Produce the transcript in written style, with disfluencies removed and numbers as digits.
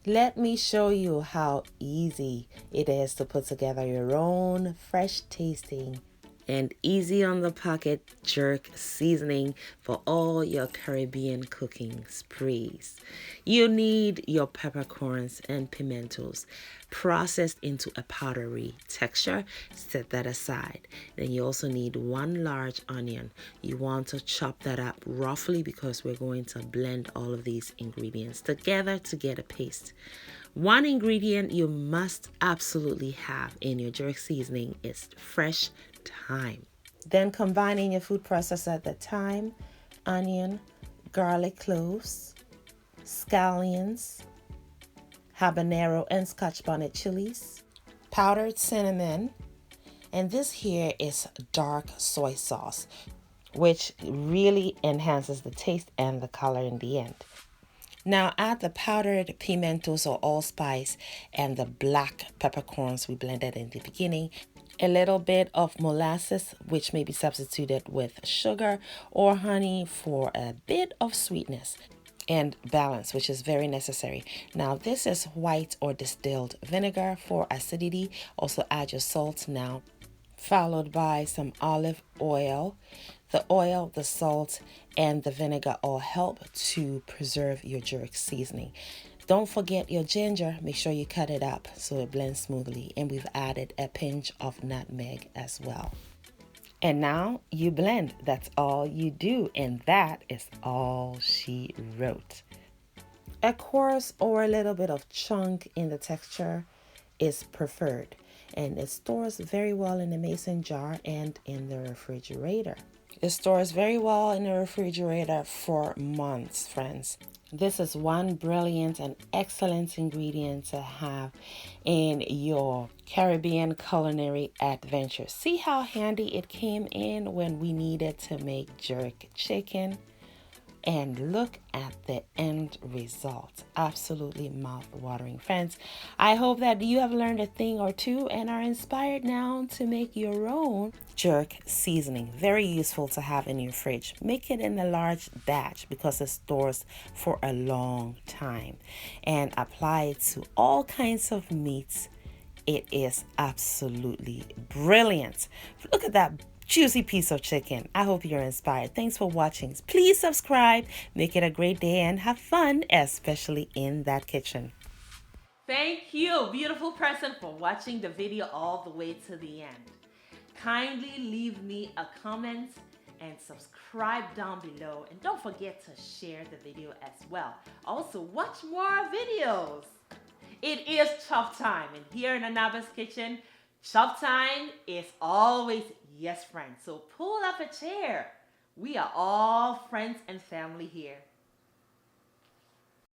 Let me show you how easy it is to put together your own fresh tasting and easy on the pocket jerk seasoning for all your Caribbean cooking sprees. You need your peppercorns and pimentos processed into a powdery texture. Set that aside. Then you also need one large onion. You want to chop that up roughly because we're going to blend all of these ingredients together to get a paste. One ingredient you must absolutely have in your jerk seasoning is fresh thyme. Then combine in your food processor the thyme, onion, garlic cloves, scallions, habanero and scotch bonnet chilies, powdered cinnamon, and this here is dark soy sauce, which really enhances the taste and the color in the end. Now add the powdered pimentos or allspice and the black peppercorns we blended in the beginning. A little bit of molasses, which may be substituted with sugar or honey for a bit of sweetness and balance, which is very necessary. Now this is white or distilled vinegar for acidity. Also add your salt now, followed by some olive oil. The oil, the salt, and the vinegar all help to preserve your jerk seasoning. Don't forget your ginger. Make sure you cut it up so it blends smoothly. And we've added a pinch of nutmeg as well. And now you blend. That's all you do. And that is all she wrote. A coarse or a little bit of chunk in the texture is preferred. And it stores very well in a mason jar and in the refrigerator. It stores very well in the refrigerator for months, friends. This is one brilliant and excellent ingredient to have in your Caribbean culinary adventure. See how handy it came in when we needed to make jerk chicken? And look at the end result. Absolutely mouth-watering, friends. I hope that you have learned a thing or two and are inspired now to make your own jerk seasoning. Very useful to have in your fridge. Make it in a large batch because it stores for a long time. And apply it to all kinds of meats. It is absolutely brilliant. Look at that juicy piece of chicken. I hope you're inspired. Thanks for watching. Please subscribe. Make it a great day and have fun, especially in that kitchen. Thank you, beautiful person, for watching the video all the way to the end. Kindly leave me a comment and subscribe down below. And don't forget to share the video as well. Also, watch more videos. It is chop time, and here in Anaba's kitchen, chop time is always yes, friends. So pull up a chair. We are all friends and family here.